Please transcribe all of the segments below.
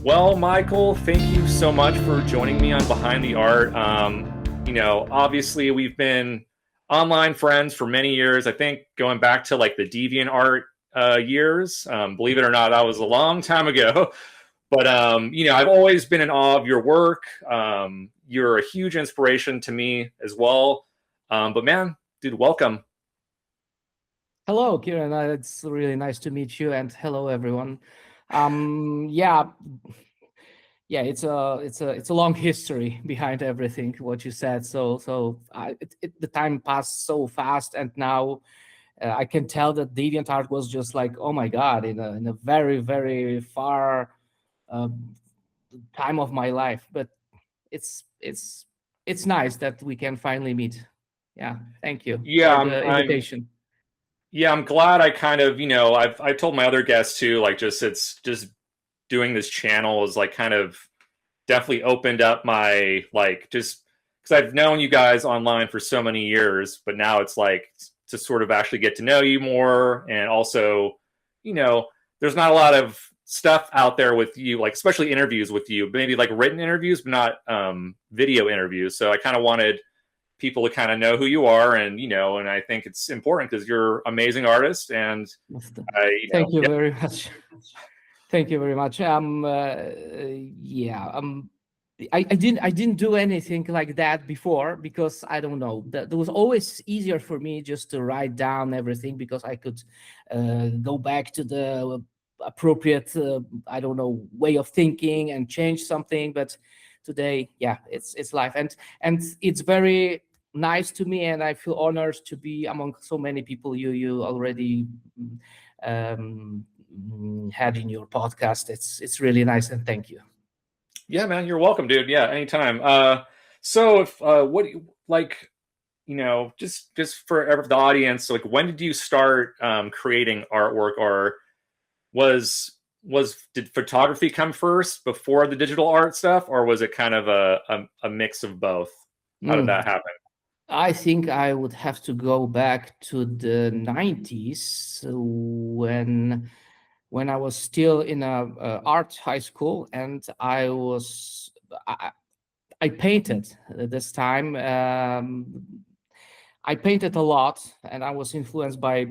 Well, Michael, thank you so much for joining me on Behind the Art. Obviously, we've been online friends for many years. I think going back to like the DeviantArt years. Believe it or not, that was a long time ago. But I've always been in awe of your work. You're a huge inspiration to me as well. But man, dude, welcome. Hello, Kieran. It's really nice to meet you, and hello, everyone. Yeah, yeah. It's a long history behind everything what you said. The time passed so fast, and now I can tell that DeviantArt was just like, oh my God, in a very very far uh, time of my life. But it's it's it's nice that we can finally meet. Yeah, thank you Yeah, for I'm, the I'm invitation. yeah, I'm glad I kind of, I've told my other guests too, like just it's just doing this channel is like kind of definitely opened up my like just because I've known you guys online for so many years, but now it's like to sort of actually get to know you more, and also, you know, there's not a lot of stuff out there with you, like especially interviews with you, maybe like written interviews, but not video interviews. So I kind of wanted people to kind of know who you are, and and I think it's important because you're an amazing artist, and I, Thank you yeah. very much. Thank you very much. Yeah, I didn't do anything like that before because I don't know. That it was always easier for me just to write down everything because I could go back to the appropriate, I don't know, way of thinking and change something. But today, yeah, it's life, and it's very nice to me, and I feel honored to be among so many people you already um, had in your podcast. It's really nice, and thank you. Yeah, man, you're welcome, dude. Yeah, anytime. So if what do you like, just for the audience, like when did you start creating artwork, or did photography come first before the digital art stuff, or was it kind of a mix of both? How did that Mm. happen? I think I would have to go back to the 90s when I was still in a art high school, and I painted this time. I painted a lot, and I was influenced by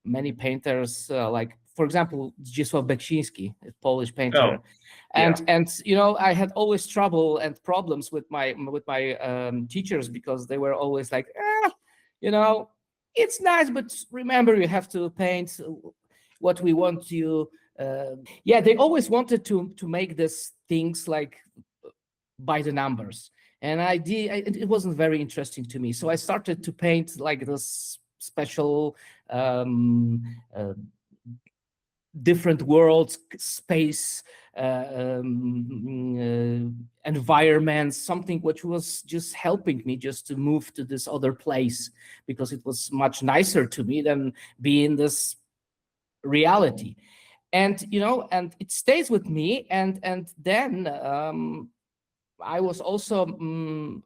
many painters, like, for example, Zdzisław Beksiński, a Polish Oh, painter. yeah. And I had always trouble and problems with my teachers because they were always like, you know, it's nice, but remember, you have to paint what we want you. Yeah, they always wanted to make these things like by the numbers, and it wasn't very interesting to me, so I started to paint like this special um, uh, different worlds, space, environments, something which was just helping me just to move to this other place because it was much nicer to me than being this reality. And it stays with me. And then I was also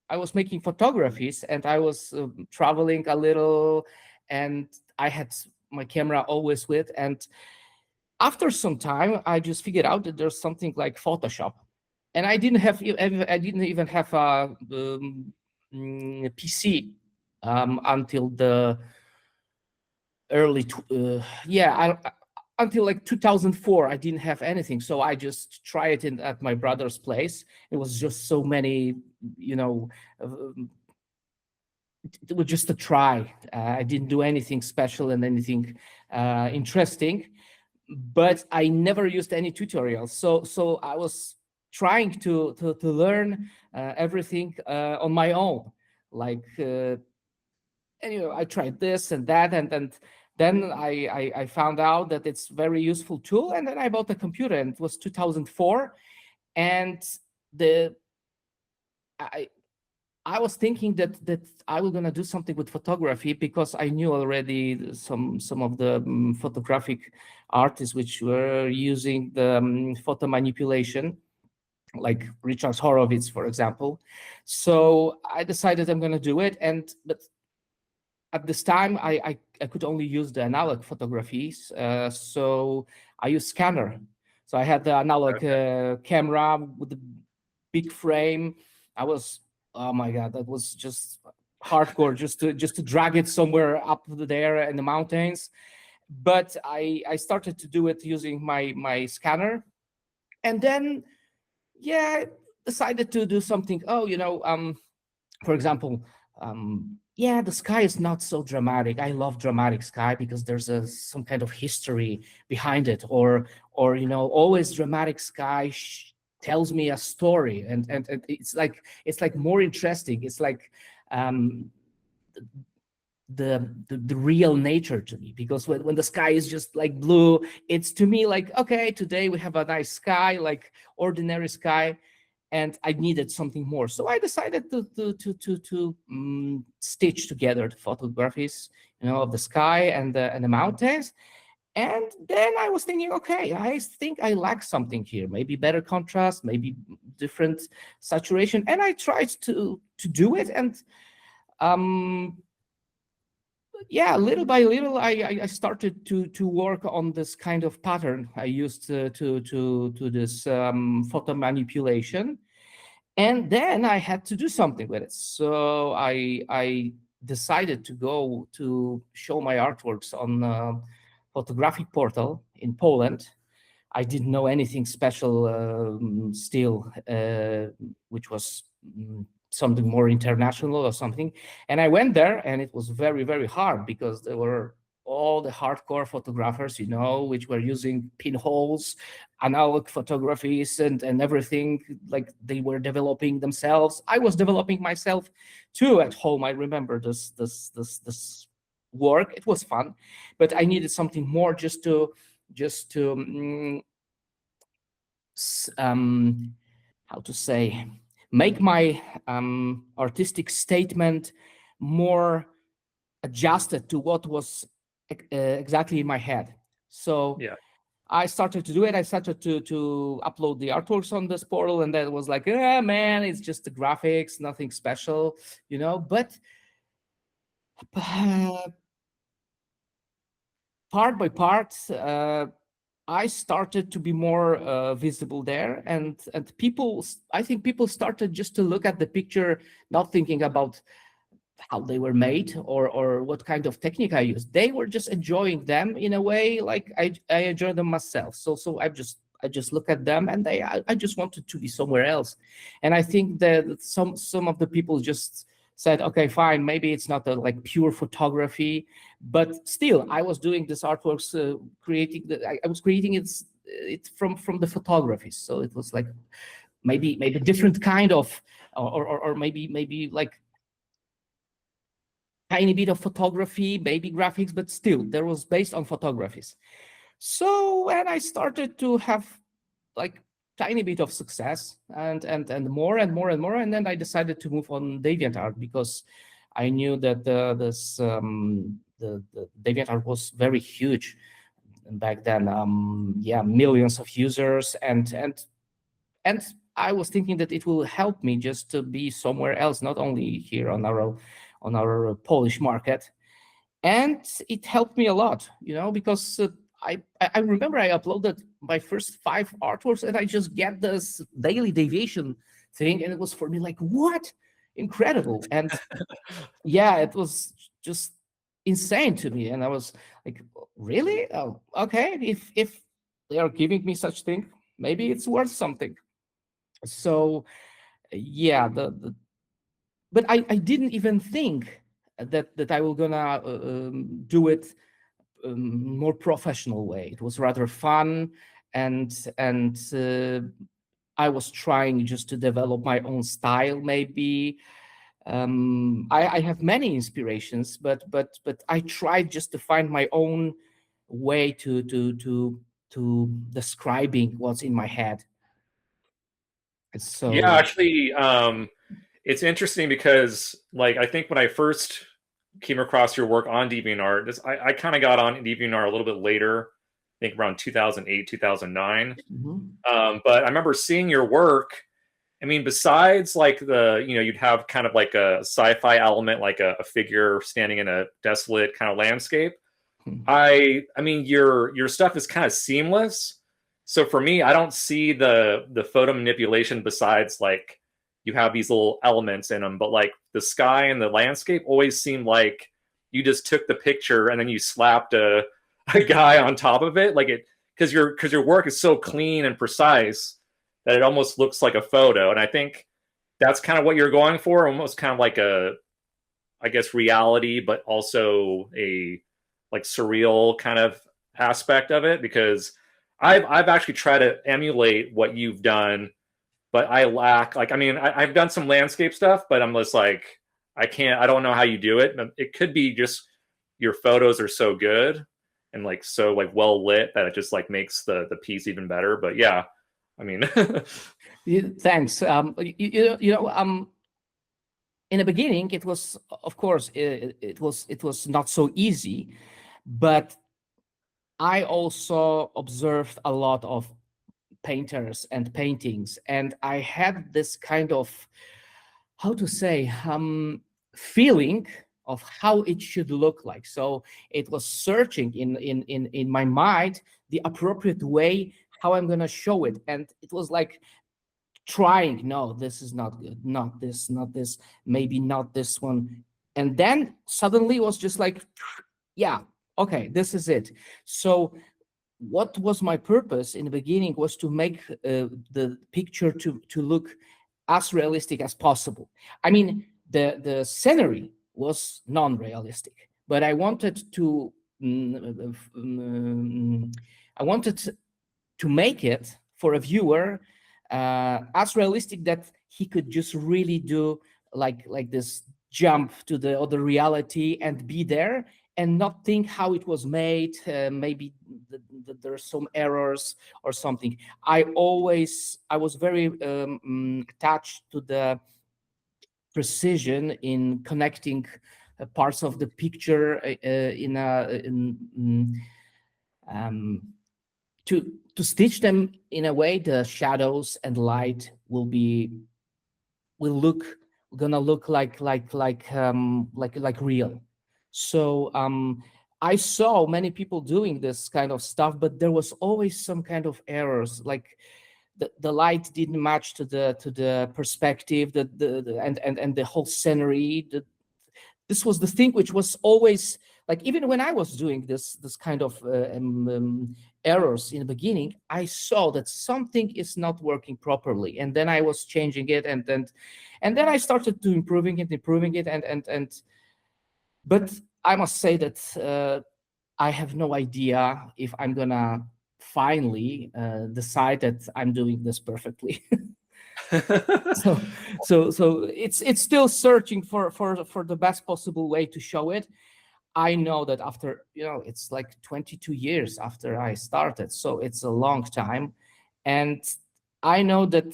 I was making photographies, and I was traveling a little, and I had my camera always with. And after some time, I just figured out that there's something like Photoshop, and I didn't even have a PC until the early until like 2004. I didn't have anything, so I just tried it at my brother's place. It was just so many, you know um, it was just a try. I didn't do anything special and anything interesting, but I never used any tutorials. So I was trying to learn everything on my own. Like, I tried this and that, and then I found out that it's very useful tool, and then I bought a computer, and it was 2004. And the I I was thinking that I was gonna do something with photography because I knew already some of the photographic artists which were using the photo manipulation, like Richard Horowitz, for example. So I decided I'm gonna do it, and but at this time I could only use the analog photographies, so I use scanner. So I had the analog Okay. camera with the big frame. I was, oh my God, that was just hardcore just to drag it somewhere up there in the mountains. But I started to do it using my scanner, and then yeah, I decided to do something. Oh, for example, yeah, the sky is not so dramatic. I love dramatic sky because there's some kind of history behind it, or always dramatic sky tells me a story, and it's like more interesting. It's like um, the real nature to me, because when the sky is just like blue, it's to me like, okay, today we have a nice sky, like ordinary sky, and I needed something more. So I decided to stitch together the photographies, of the sky and the mountains. And then I was thinking, okay, I think I lack something here. Maybe better contrast, maybe different saturation. And I tried to do it, and um, yeah, little by little, I started to work on this kind of pattern I used to this photo manipulation. And then I had to do something with it. So I decided to go to show my artworks on a photographic portal in Poland. I didn't know anything special still, which was something more international or something. And I went there, and it was very, very hard because there were all the hardcore photographers, which were using pinholes, analog photographies, and everything. Like they were developing themselves. I was developing myself too at home. I remember this work. It was fun, but I needed something more just to how to say, make my artistic statement more adjusted to what was exactly in my head. So Yeah. I started to do it. I started to upload the artworks on this portal, and then it was like, man, it's just the graphics, nothing special, But part by part, I started to be more visible there, and I think people started just to look at the picture, not thinking about how they were made or what kind of technique I used. They were just enjoying them in a way like I enjoy them myself. So I just look at them, and I just wanted to be somewhere else. And I think that some of the people just said, okay, fine, maybe it's not like pure photography, but still I was doing this artworks, I was creating it from the photography. So it was like maybe different kind of, or maybe like tiny bit of photography, maybe graphics, but still there was based on photographies. So when I started to have like tiny bit of success, and more and more and more, and then I decided to move on DeviantArt, because I knew that the DeviantArt was very huge back then. Yeah, millions of users, and I was thinking that it will help me just to be somewhere else, not only here on our Polish market. And it helped me a lot, because I remember I uploaded my first 5 artworks, and I just get this daily deviation thing, and it was for me like, what? Incredible. And yeah, it was just insane to me. And I was like, really? Oh, okay. If they are giving me such thing, maybe it's worth something. So yeah, but I didn't even think that I will gonna do it more professional way. It was rather fun, and I was trying just to develop my own style. Maybe I have many inspirations, but I tried just to find my own way to describing what's in my head. Yeah, So. actually, it's interesting because, like, I think when I first came across your work on DeviantArt, I kind of got on DeviantArt a little bit later, I think around 2008, 2009. Mhm. But I remember seeing your work. I mean, besides like you'd have kind of like a sci-fi element, like a figure standing in a desolate kind of landscape. I mean, your stuff is kind of seamless. so for me, I don't see the photo manipulation besides like you have these little elements in them, but like the sky and the landscape always seem like you just took the picture and then you slapped a guy on top of it, like it because your work is so clean and precise that it almost looks like a photo. And I think that's kind of what you're going for, almost kind of like a, I guess, reality, but also a like surreal kind of aspect of it. Because I've actually tried to emulate what you've done, but I lack like, I mean, I've done some landscape stuff, but I'm just like, I don't know how you do it. It could be just your photos are so good and like so like well lit that it just like makes the piece even better. But yeah, I mean, Thanks. In the beginning, it was, of course, it was not so easy, but I also observed a lot of painters and paintings, and I had this kind of, how to say, feeling of how it should look like. So it was searching in my mind the appropriate way how I'm gonna show it, and it was like trying, no, this is not good, not this, not this, maybe not this one. And then suddenly it was just like, yeah, okay, this is it. So what was my purpose in the beginning was to make the picture to look as realistic as possible. I mean, the scenery was non-realistic, but I wanted to I wanted to make it for a viewer as realistic that he could just really do like this jump to the other reality and be there and not think how it was made. Maybe there are some errors or something. I was very attached to the precision in connecting parts of the picture um, to stitch them in a way the shadows and light will look gonna look like real. So I saw many people doing this kind of stuff, but there was always some kind of errors, like the light didn't match to the perspective, and the whole scenery. This was the thing which was always like, even when I was doing this kind of errors in the beginning, I saw that something is not working properly, and then I was changing it, and then I started to improving it, and but I must say that I have no idea if I'm gonna finally decide that I'm doing this perfectly. so so it's still searching for the best possible way to show it. I know that after, it's like 22 years after I started, so it's a long time, and I know that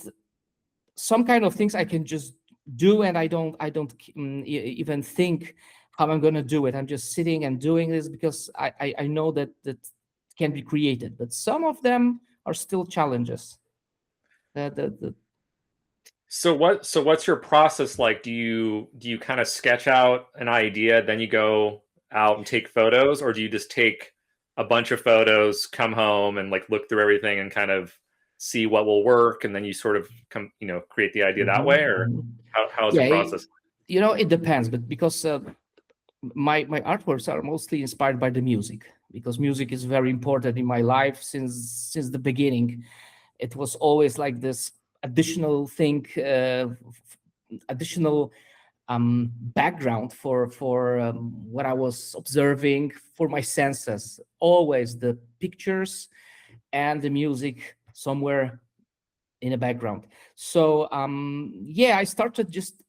some kind of things I can just do, and I don't even think how I'm going to do it. I'm just sitting and doing this because I know that can be created, but some of them are still challenges. The so what's your process like? Do you kind of sketch out an idea, then you go out and take photos, or do you just take a bunch of photos, come home and like look through everything and kind of see what will work, and then you sort of come, create the idea that way, Mhm, or mhm. how's the Yeah, process? it depends, but because my artworks are mostly inspired by the music, because music is very important in my life since the beginning. It was always like this additional thing, additional background for what I was observing, for my senses. Always the pictures and the music somewhere in the background. So yeah, I started just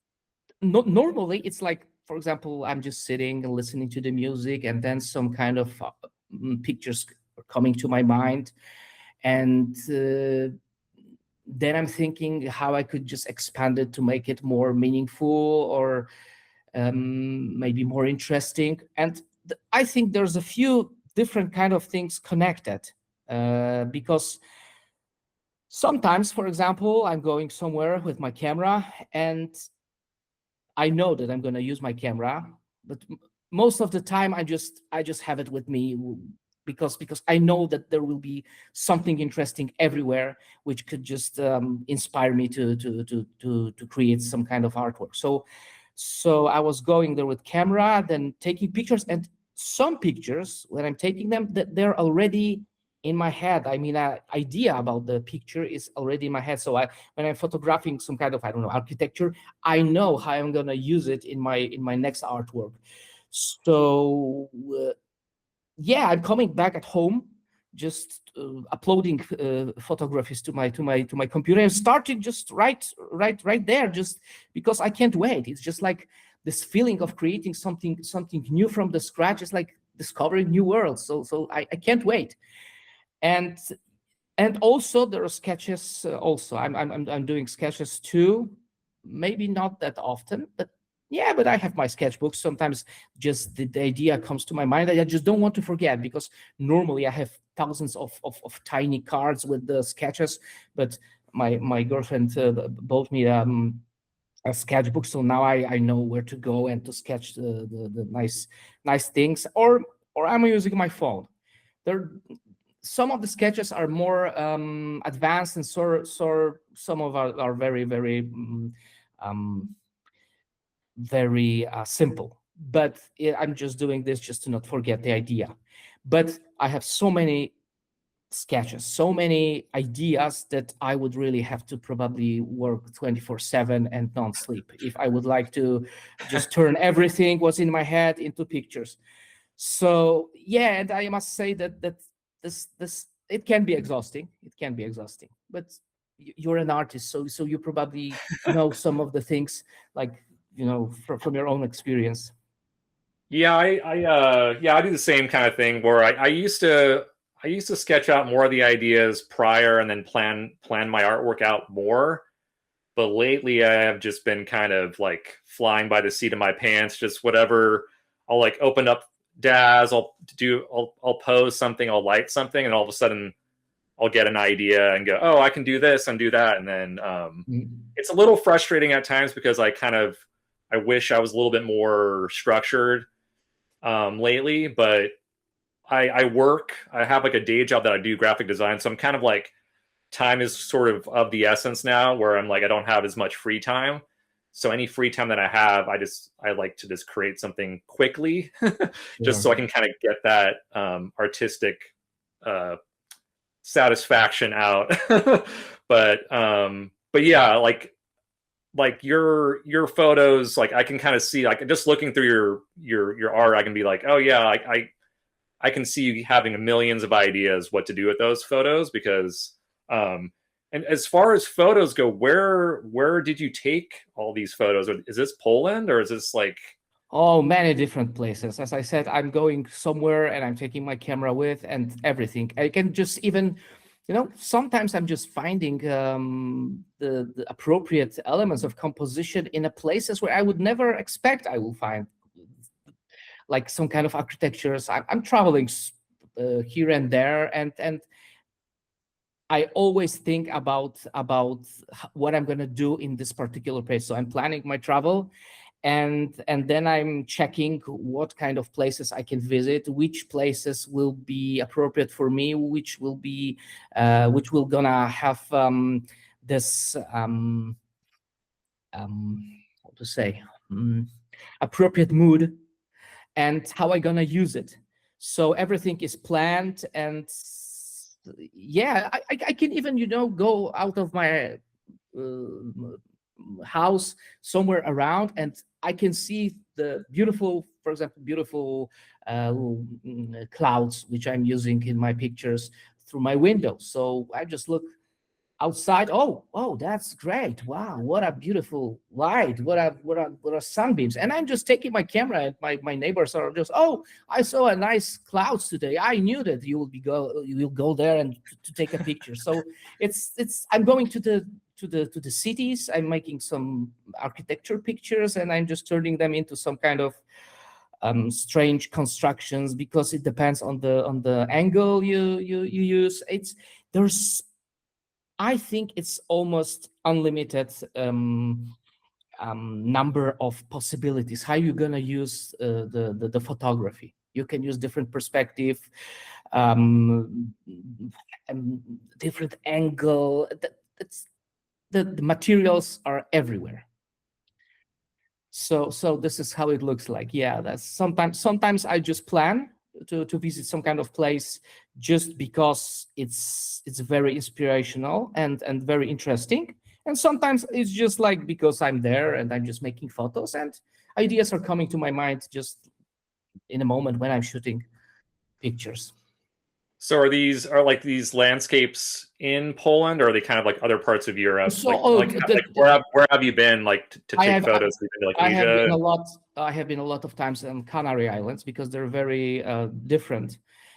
normally it's like, for example, I'm just sitting and listening to the music, and then some kind of pictures are coming to my mind, and then I'm thinking how I could just expand it to make it more meaningful, or maybe more interesting. And I think there's a few different kind of things connected, because sometimes, for example, I'm going somewhere with my camera, and I know that I'm going to use my camera, but most of the time I just have it with me. because I know that there will be something interesting everywhere, which could just inspire me to create some kind of artwork. So I was going there with camera, then taking pictures, and some pictures when I'm taking them, that they're already in my head. I mean, an idea about the picture is already in my head. So when I'm photographing some kind of, I don't know, architecture, I know how I'm gonna use it in my next artwork. So yeah, I'm coming back at home, just uploading photographies to my computer, and starting just right there, just because I can't wait. It's just like this feeling of creating something new from the scratch. It's like discovering new worlds. So I can't wait. And also there are sketches. Also, I'm doing sketches too. Maybe not that often, but yeah. But I have my sketchbooks. Sometimes just the idea comes to my mind that I just don't want to forget, because normally I have thousands of tiny cards with the sketches. But my girlfriend bought me a sketchbook, so now I know where to go and to sketch the nice things. Or I'm using my phone. There, some of the sketches are more advanced, and so some of are very um, very simple. But I'm just doing this just to not forget the idea. But I have so many sketches, so many ideas, that I would really have to probably work 24/7 and non-sleep if I would like to just turn everything what's in my head into pictures. So yeah, and I must say that this it can be exhausting. It can be exhausting, but you're an artist, so you probably know some of the things, like from your own experience. Yeah, I do the same kind of thing where I used to sketch out more of the ideas prior and then plan my artwork out more. But lately I have just been kind of like flying by the seat of my pants, just whatever. I'll like open up Daz, I'll pose something, I'll light something, and all of a sudden I'll get an idea and go, oh, I can do this and do that. And then Mm. it's a little frustrating at times because I wish I was a little bit more structured lately, but I have like a day job that I do graphic design. So I'm kind of like, time is sort of the essence now, where I'm like, I don't have as much free time. So any free time that I have, I like to just create something quickly, just Sure. so I can kind of get that artistic uh, satisfaction out. But yeah, like your photos, like I can kind of see, like just looking through your art, I can be like, oh yeah, I can see you having millions of ideas what to do with those photos. Because and as far as photos go, where did you take all these photos? Or is this Poland, or is this like? Oh, many different places. As I said, I'm going somewhere and I'm taking my camera with and everything. I can just even, sometimes I'm just finding the appropriate elements of composition in a places where I would never expect I will find, like some kind of architectures. I'm traveling here and there, and I always think about what I'm gonna do in this particular place. So I'm planning my travel, and then I'm checking what kind of places I can visit, which places will be appropriate for me, which will gonna have this how to say, um, appropriate mood, and how I gonna use it. So everything is planned, and yeah, I can even go out of my house somewhere around, and I can see the beautiful, for example, beautiful clouds which I'm using in my pictures through my window. So I just look outside. Oh, that's great! Wow, what a beautiful light! What are sunbeams! And I'm just taking my camera, and my neighbors are just, oh, I saw a nice clouds today. I knew that you will go there and to take a picture. So it's I'm going to the cities. I'm making some architecture pictures, and I'm just turning them into some kind of strange constructions, because it depends on the angle you use. There's I think it's almost unlimited number of possibilities how you're gonna use the photography. You can use different perspective, um, different angle. That's the materials are everywhere. So this is how it looks like. Yeah, that's sometimes I just plan to visit some kind of place just because it's very inspirational and very interesting. And sometimes it's just like because I'm there and I'm just making photos and ideas are coming to my mind just in a moment when I'm shooting pictures. So these landscapes in Poland, or are they kind of like other parts of Europe? So oh, Where have you been like to I take have photos? Have you been to, like I have been Asia? a lot. I have been a lot of times on Canary Islands because they're very different,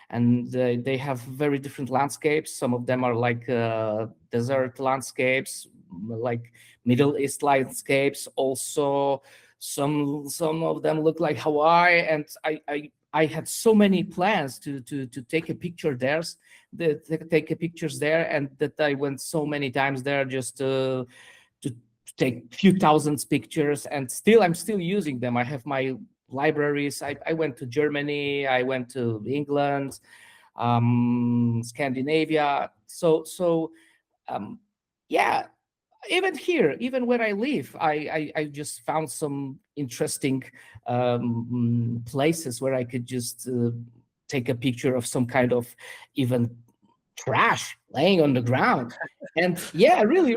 and they have very different landscapes. Some of them are like desert landscapes, like Middle East landscapes. Also, some of them look like Hawaii. And I had so many plans to take a picture there, take a pictures there, and that I went so many times there just to take few thousands pictures, and I'm still using them. I have my libraries. I went to Germany, I went to England, Scandinavia. Um, yeah, even here, even where I live, I just found some interesting places where I could just take a picture of some kind of even trash laying on the ground. And yeah, really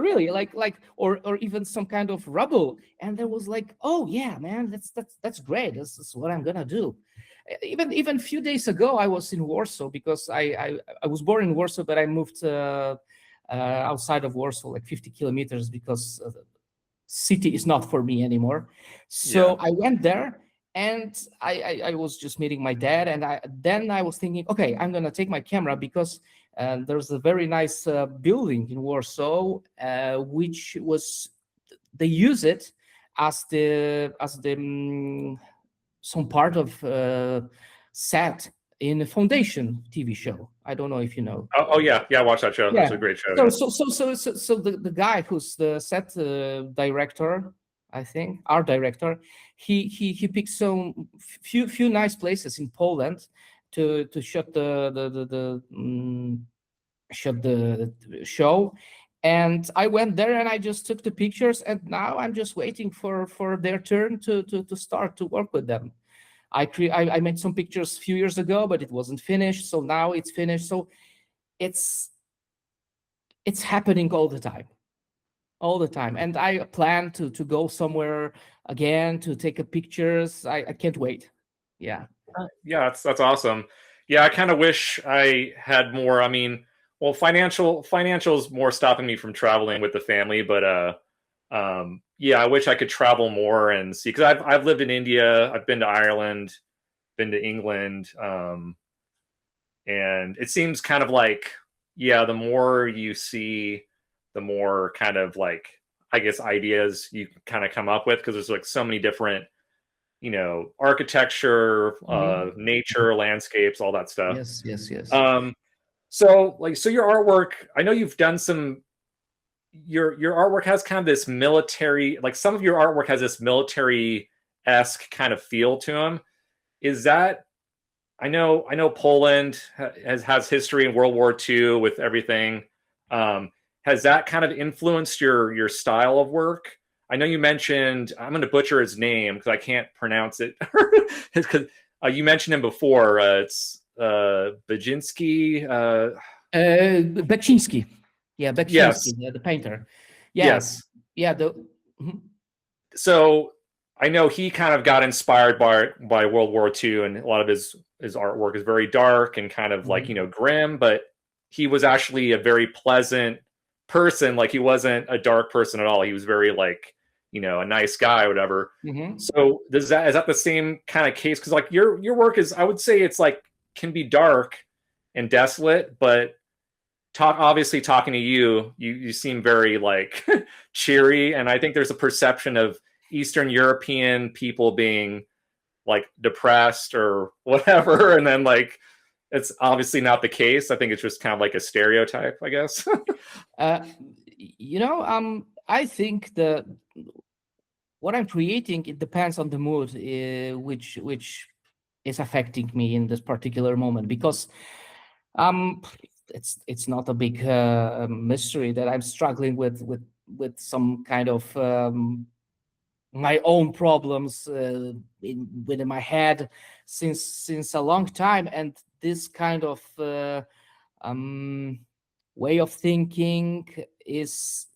or even some kind of rubble, and there was like, oh yeah, man, that's great, this is what I'm gonna do. Even a few days ago I was in Warsaw because I was born in Warsaw, but I moved outside of Warsaw like 50 kilometers because city is not for me anymore. Yeah. So I went there, and I was just meeting my dad, and then I was thinking, okay, I'm gonna take my camera because there's a very nice building in Warsaw, which was they use it as the some part of set in a Foundation TV show. I don't know if you know. Oh yeah, yeah. Watch that show. That's Yeah. a great show. So Yeah. the guy who's the set director, I think, our director, he picked some few nice places in Poland to shut shut the show. And I went there and I just took the pictures, and now I'm just waiting for their turn to start to work with them. I made some pictures a few years ago, but it wasn't finished. So now it's finished. So it's it's happening all the time, and I plan to go somewhere again to take a pictures. I can't wait. Yeah. Yeah, that's awesome. Yeah, I kind of wish I had more. I mean, well, financial's more stopping me from traveling with the family, but yeah, I wish I could travel more and see, because I've lived in India, I've been to Ireland, been to England, and it seems kind of like, yeah, the more you see, the more kind of like, I guess, ideas you kind of come up with, because there's like so many different, architecture, Mhm. nature, landscapes, all that stuff. Yes. So your artwork, I know you've done some. Your artwork has kind of this military, like some of your artwork has this military-esque kind of feel to them. Is that, I know Poland has history in World War II with everything. Has that kind of influenced your style of work? I know you mentioned, I'm going to butcher his name because I can't pronounce it. Because you mentioned him before. It's Baczynski. Beksiński. Yeah, Yes, Beksiński, the painter. Yeah, yes. yeah. Mhm. So I know he kind of got inspired by World War II, and a lot of his artwork is very dark and kind of like, Mhm. grim, but he was actually a very pleasant person. Like, he wasn't a dark person at all. He was very like, a nice guy or whatever. Mhm. So is that the same kind of case? Because like your work is, I would say it's like, can be dark and desolate, but obviously talking to you seem very like cheery, and I think there's a perception of Eastern European people being like depressed or whatever, and then like it's obviously not the case. I think it's just kind of like a stereotype, I guess. Uh, I think what I'm creating, it depends on the mood, which is affecting me in this particular moment, because um it's not a big mystery that I'm struggling with some kind of my own problems within my head since a long time. And this kind of um, way of thinking is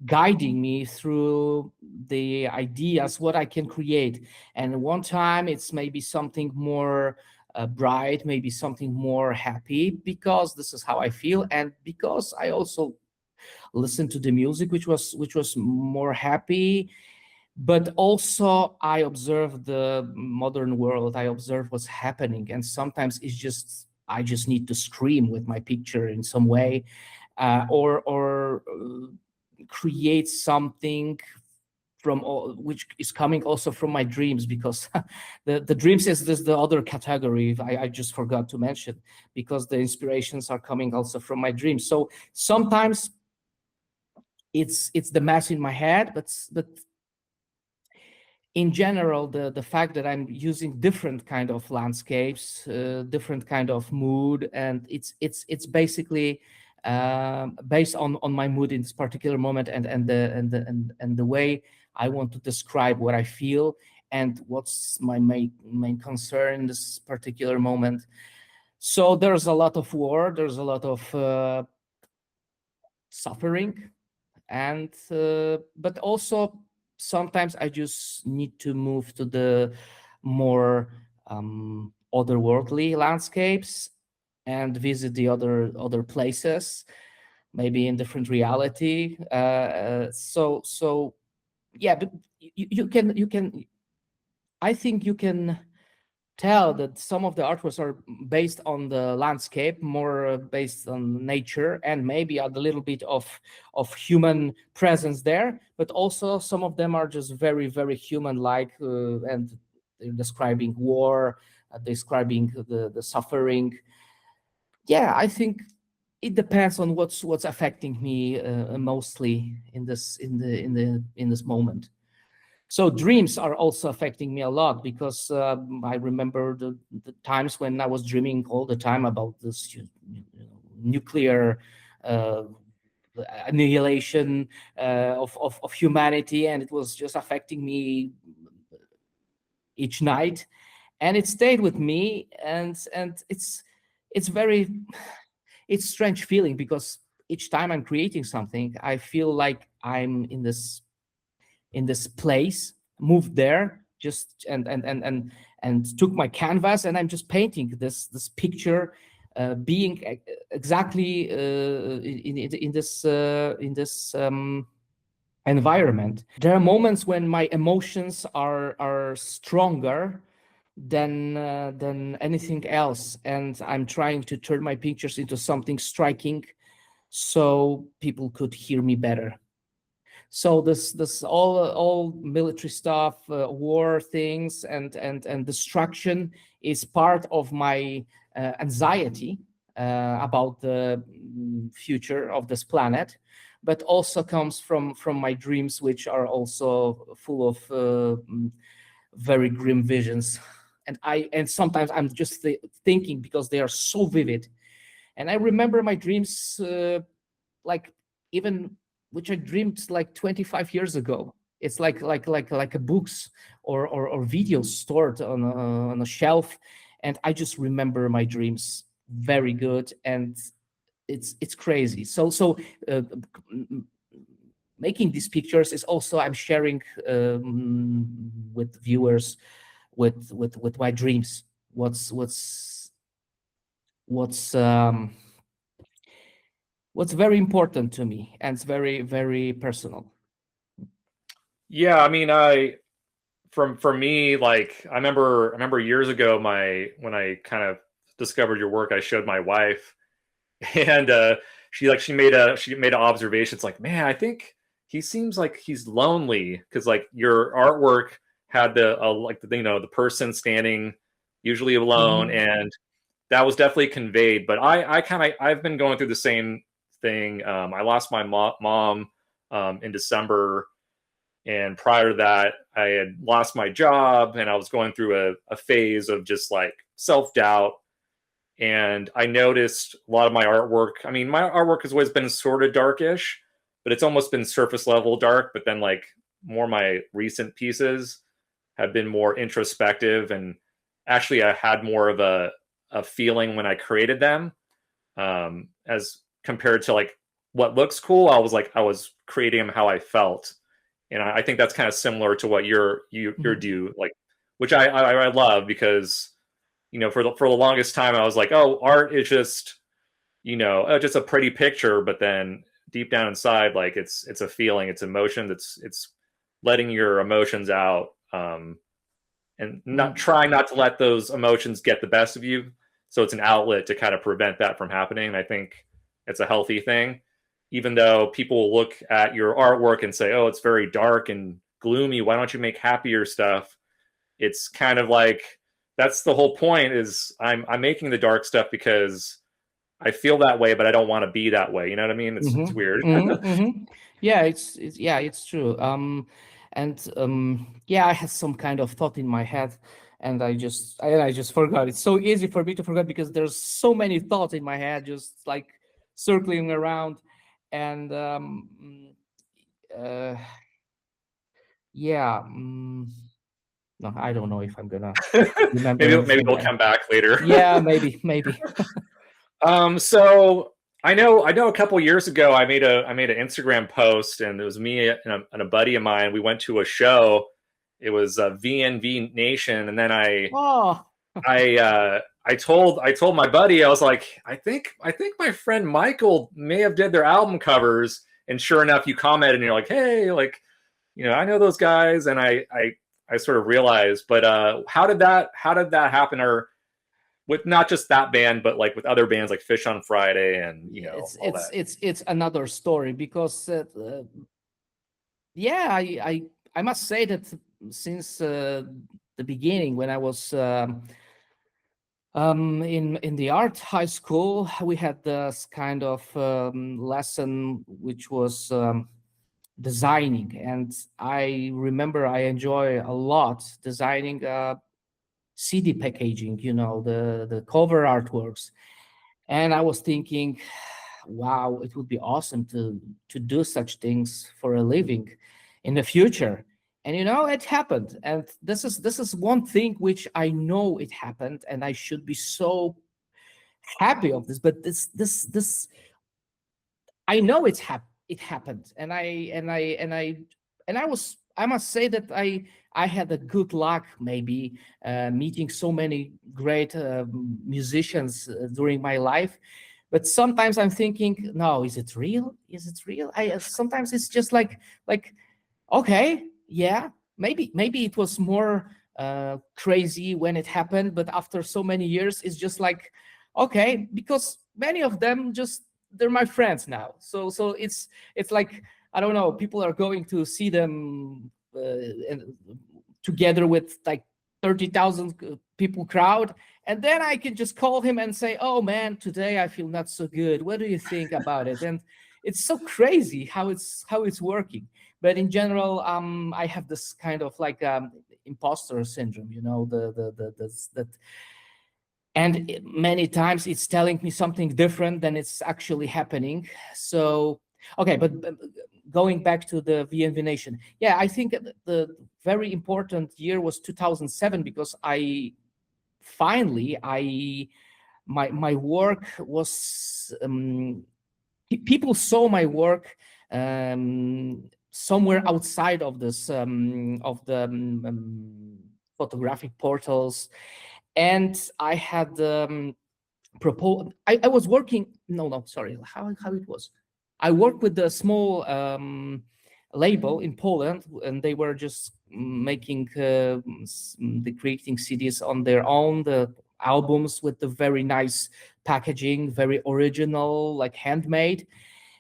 guiding me through the ideas what I can create. And one time it's maybe something more bright, maybe something more happy, because this is how I feel, and because I also listen to the music which was more happy. But also I observe the modern world, I observe what's happening, and sometimes I just need to scream with my picture in some way, or create something from all, which is coming also from my dreams, because the dreams is this the other category I just forgot to mention, because the inspirations are coming also from my dreams. So sometimes it's the mess in my head, but in general, the fact that I'm using different kind of landscapes, different kind of mood, and it's basically based on my mood in this particular moment, and the way I want to describe what I feel and what's my main concern in this particular moment. So there's a lot of war, there's a lot of suffering, and but also sometimes I just need to move to the more otherworldly landscapes and visit the other places, maybe in different reality. So yeah, but you can I think you can tell that some of the artworks are based on the landscape, more based on nature, and maybe a little bit of human presence there. But also some of them are just very very human-like, and they're describing war, describing the suffering. Yeah, I think it depends on what's affecting me mostly in this moment. So dreams are also affecting me a lot, because I remember the times when I was dreaming all the time about this nuclear uh, annihilation of humanity, and it was just affecting me each night, and it stayed with me, and it's very it's strange feeling, because each time I'm creating something, I feel like I'm in this place, moved there, just and took my canvas, and I'm just painting this picture, being exactly in this environment. There are moments when my emotions are stronger than anything else, and I'm trying to turn my pictures into something striking, so people could hear me better. So this all military stuff, war things, and destruction is part of my anxiety about the future of this planet, but also comes from my dreams, which are also full of very grim visions. And sometimes I'm just thinking, because they are so vivid, and I remember my dreams like even which I dreamed like 25 years ago. It's like a books or videos stored on a shelf, and I just remember my dreams very good, and it's crazy. So uh, making these pictures is also I'm sharing with viewers with my dreams. What's what's very important to me, and it's very very personal. Yeah, I mean, I from for me, like I remember years ago, my when I kind of discovered your work, I showed my wife, and she made an observation. It's like, man, I think he seems like he's lonely, because like your artwork had the person standing usually alone, Mhm. and that was definitely conveyed. But I've been going through the same thing. I lost my mom in December, And prior to that, I had lost my job and I was going through a phase of just like self doubt. And I noticed a lot of my artwork. I mean, my artwork has always been sort of darkish, but it's almost been surface level dark. But then, like, more my recent pieces have been more introspective, and actually, I had more of a feeling when I created them, as compared to like what looks cool. I was creating them how I felt, and I think that's kind of similar to what you're do, like, which I love, because for the longest time I was like, oh, art is just just a pretty picture, but then deep down inside, like, it's a feeling, it's emotion, it's letting your emotions out, and not trying not to let those emotions get the best of you, so it's an outlet to kind of prevent that from happening. And I think it's a healthy thing, even though people will look at your artwork and say, oh, it's very dark and gloomy, why don't you make happier stuff? It's kind of like, that's the whole point, is I'm making the dark stuff because I feel that way, but I don't want to be that way. You know what I mean? It's weird. Yeah, it's true. Yeah, I had some kind of thought in my head, and I just forgot. It's so easy for me to forget because there's so many thoughts in my head, just like circling around, and yeah. No, I don't know if I'm gonna remember maybe anything. we'll come back later. Yeah, maybe. So I know a couple years ago I made an Instagram post, and it was me and a buddy of mine. We went to a show. It was VNV Nation, and then Oh, I told my buddy, I was like, I think my friend Michael may have did their album covers, and sure enough, you commented and you're like, hey, like, I know those guys, and I sort of realized. But how did that happen? Or with not just that band, but like with other bands like Fish on Friday and all that. It's another story, because yeah, I must say that since the beginning, when I was in the art high school, we had this kind of lesson which was designing, and I remember I enjoy a lot designing CD packaging, the cover artworks. And I was thinking, wow, it would be awesome to do such things for a living in the future. And it happened. And this is one thing which I know it happened, and I should be so happy of this. But this I know it happened, and I must say that I had a good luck, maybe meeting so many great musicians during my life. But sometimes I'm thinking, no, is it real? Is it real? Sometimes it's just like, okay, yeah, maybe it was more crazy when it happened, but after so many years, it's just like, okay, because many of them they're my friends now. So it's like, I don't know, people are going to see them together with like 30,000 people crowd, and then I can just call him and say, oh man, today I feel not so good, what do you think about it? And it's so crazy how it's working. But in general, I have this kind of like imposter syndrome, that, and many times it's telling me something different than it's actually happening. So okay, but going back to the VNV Nation, yeah, I think the very important year was 2007, because my work was people saw my work somewhere outside of this of the photographic portals. And I had proposed. I was working. No, sorry. How it was? I worked with a small label in Poland, and they were just making creating CDs on their own, the albums with the very nice packaging, very original, like handmade.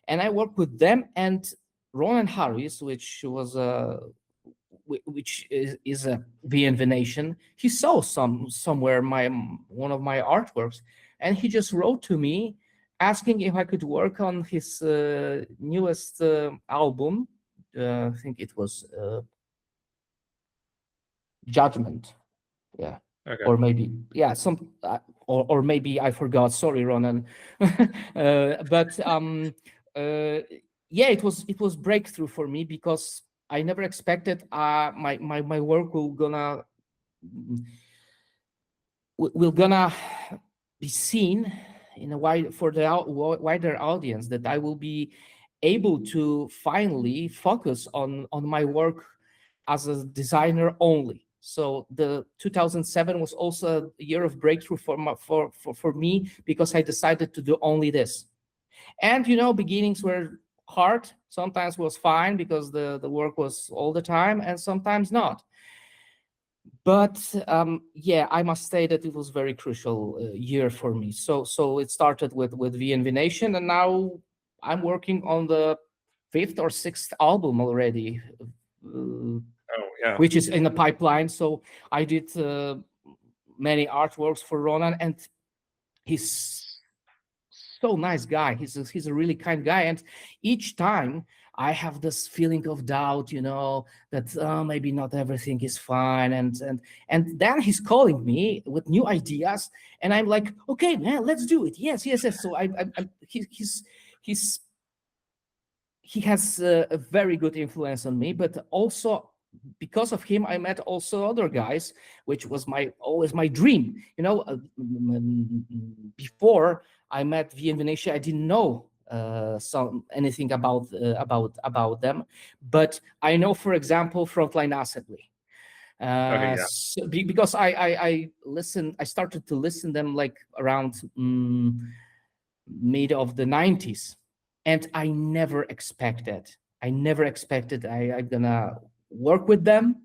And I worked with them and Ronan Harris, which was which is a VNV Nation. He saw somewhere one of my artworks, and he just wrote to me, asking if I could work on his newest album. And I said, okay, why not? And he just gave me a 1 month notice, and I just started. And it was so crazy how it's working. But in general, I have this kind of like imposter syndrome, that I know it happened, and I I think it was Judgment. Yeah. Okay. Or maybe, yeah, or maybe I forgot. Sorry, Ronan. But yeah, it was breakthrough for me because I never expected my work will gonna be seen in a wide for the wider audience, that I will be able to finally focus on my work as a designer only. So the 2007 was also a year of breakthrough for me, because I decided to do only this. And beginnings were hard. Sometimes was fine because the work was all the time, and sometimes not. But yeah, I must say that it was very crucial year for me. So it started with VNV Nation, and now I'm working on the fifth or sixth album already, Oh yeah. which is in the pipeline. So I did many artworks for Ronan, and he's so nice guy. He's a really kind guy, and each time I have this feeling of doubt, that maybe not everything is fine, and then he's calling me with new ideas, and I'm like, okay, man, let's do it. Yes, yes, yes. So he's he has a very good influence on me, but also because of him, I met also other guys, which was always my dream. Before I met V and Venetia, I didn't know anything about them, but I know, for example, Frontline Assembly. Okay. Yeah. Because I started to listen them like around mid of the 90s, and I never expected I'm gonna work with them,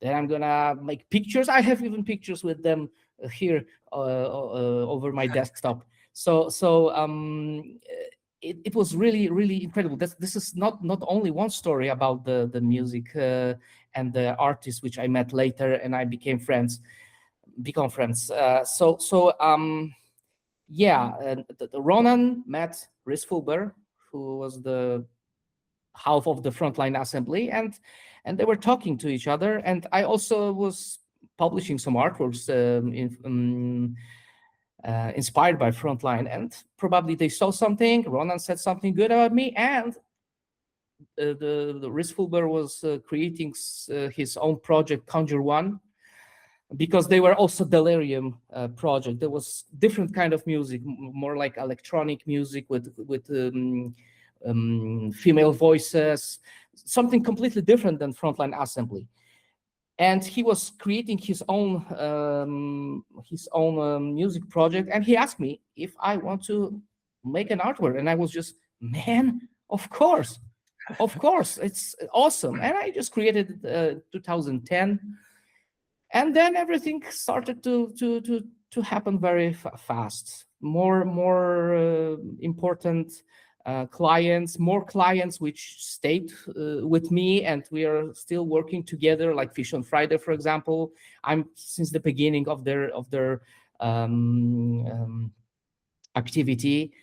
that I'm gonna make pictures. I have even pictures with them here over my desktop. So it was really, really incredible. This is not only one story about the music and the artists which I met later, and I become friends. Yeah, and the Ronan met Rhys Fulber, who was the half of the Frontline Assembly, and they were talking to each other. And I also was publishing some artworks inspired by Frontline, and probably they saw something. Ronan said something good about me, and the Rhys Fulber was creating his own project, Conjure One, because they were also Delirium project. There was different kind of music, more like electronic music with female voices, something completely different than Frontline Assembly. And he was creating his own music project, and he asked me if I want to make an artwork, and I was just, man, of course, it's awesome. And I just created 2010, and then everything started to happen very fast. More important clients, more clients which stayed with me, and we are still working together, like Fish on Friday, for example. I'm since the beginning of their activity,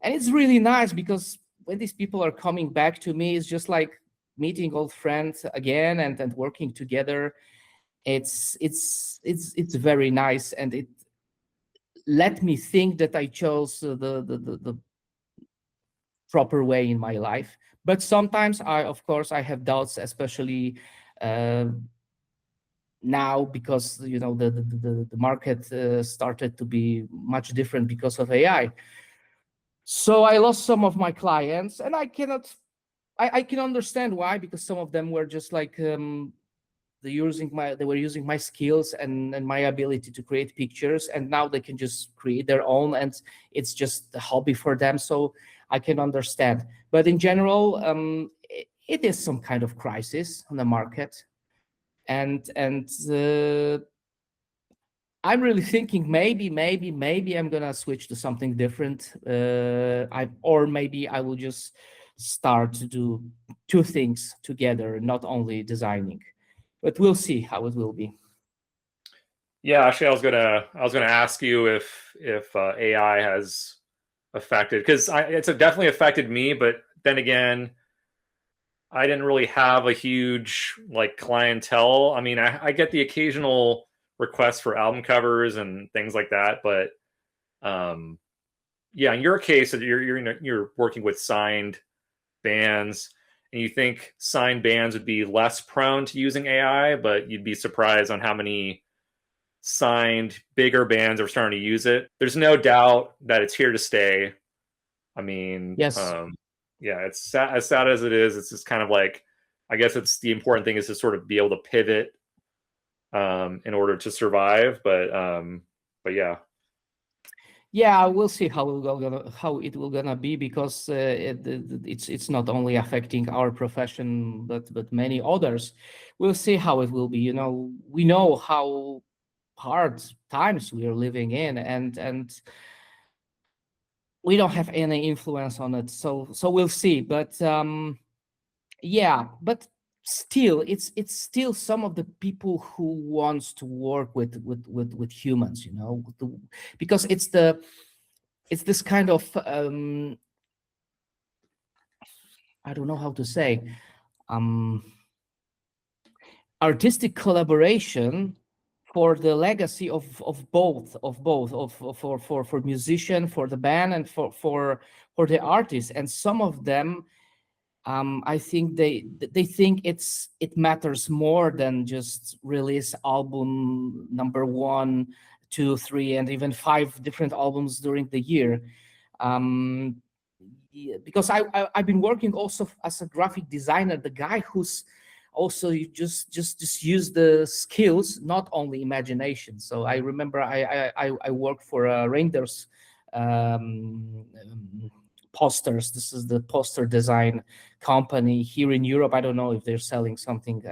and it's really nice because when these people are coming back to me, it's just like meeting old friends again and working together. It's very nice, and it let me think that I chose the proper way in my life. But sometimes of course I have doubts, especially uh, now, because the market started to be much different because of AI. So I lost some of my clients, and I can understand why, because some of them were just like they were using my skills and my ability to create pictures, and now they can just create their own, and it's just a hobby for them. So I can understand, but in general, it is some kind of crisis on the market, and I'm really thinking maybe I'm gonna switch to something different. Or maybe I will just start to do two things together, not only designing. But we'll see how it will be. Yeah. Actually, I was gonna ask you if AI has affected, because it's definitely affected me, but then again, I didn't really have a huge like clientele. I mean, I get the occasional requests for album covers and things like that, but um, yeah, in your case, you're working with signed bands, and you think signed bands would be less prone to using AI, but you'd be surprised on how many signed bigger bands are starting to use it. There's no doubt that it's here to stay. I mean, Yes. yeah, it's sad, as sad as it is. It's just kind of like, I guess it's the important thing is to sort of be able to pivot in order to survive. But yeah, Yeah, we'll see how it will gonna be, because it's not only affecting our profession, but many others. We'll see how it will be. You know, we know how hard times we are living in, and we don't have any influence on it. So we'll see. But yeah, but still, it's still some of the people who wants to work with humans. You know, because it's this kind of I don't know how to say, um, artistic collaboration for the legacy of both for musician, for the band, and for the artist. And some of them, I think they think it matters more than just release album number one, two, three, and even five different albums during the year. Um, yeah, because I've been working also as a graphic designer, the guy who's also you just use the skills, not only imagination. So I remember I worked for Reinders posters. This is the poster design company here in Europe. I don't know if they're selling something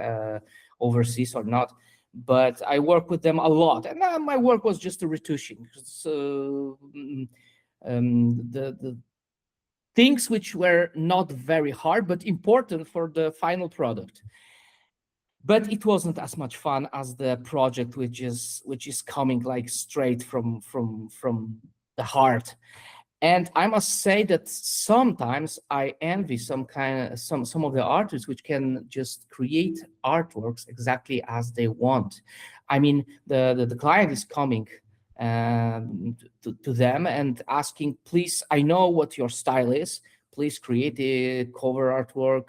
overseas or not, but I work with them a lot, and my work was just a retouching. So the things which were not very hard but important for the final product. But it wasn't as much fun as the project which is coming like straight from the heart. And I must say that sometimes I envy some of the artists which can just create artworks exactly as they want. I mean, the client is coming to them and asking, please, I know what your style is. Please create a cover artwork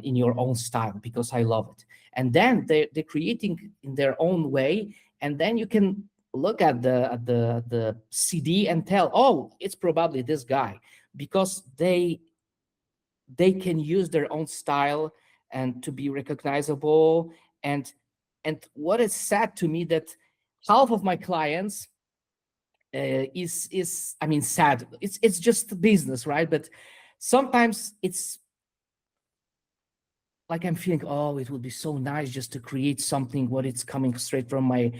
in your own style because I love it. And then they're creating in their own way. And then you can look at the CD and tell, oh, it's probably this guy, because they can use their own style and to be recognizable. And what is sad to me that half of my clients is I mean sad. It's just business, right? But sometimes it's like I'm feeling, oh, it would be so nice just to create something what it's coming straight from my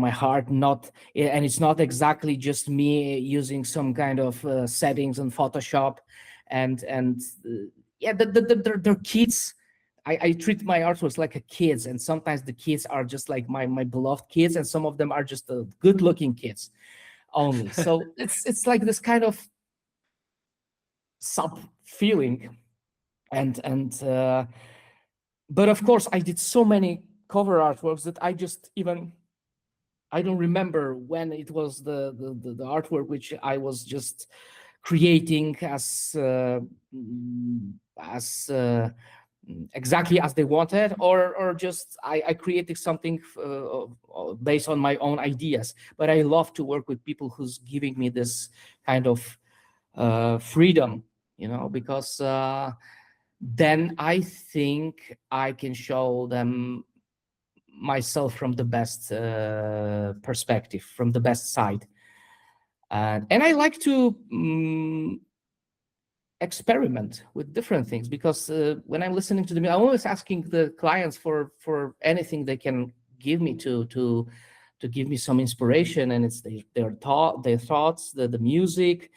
heart, not, and it's not exactly just me using some kind of settings in Photoshop, and yeah, they're kids. I treat my artworks like a kids, and sometimes the kids are just like my beloved kids, and some of them are just good looking kids only. So it's like this kind of sub feeling, and but of course I did so many cover artworks that I don't remember when it was the artwork which I was just creating as exactly as they wanted, or just I created something based on my own ideas. But I love to work with people who's giving me this kind of freedom, you know, because then I think I can show them myself from the best perspective, from the best side. And I like to experiment with different things, because when I'm listening to them, I'm always asking the clients for anything they can give me to give me some inspiration, and it's their thoughts, the music,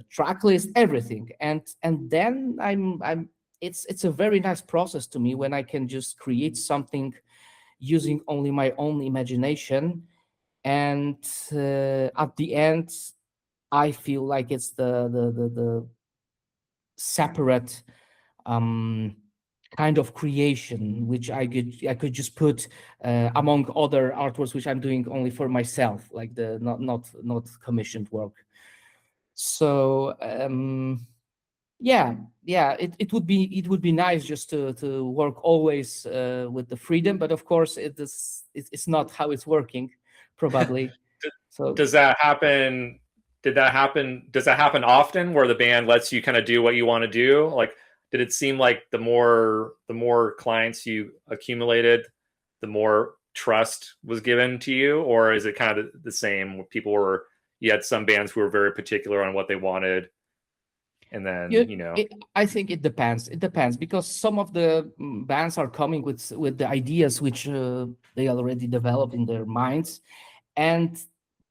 track list, everything. And then I'm it's a very nice process to me when I can just create something using only my own imagination, and at the end I feel like it's the separate kind of creation, which I could just put among other artworks, which I'm doing only for myself, like the not commissioned work. So yeah, it would be nice just to work always with the freedom, but of course it's not how it's working, probably. So Does that happen? Did that happen? Does that happen often where the band lets you kind of do what you want to do? Like, did it seem like the more clients you accumulated, the more trust was given to you, or is it kind of the same? People were you had some bands who were very particular on what they wanted, and then I think it depends. It depends because some of the bands are coming with the ideas which they already developed in their minds, and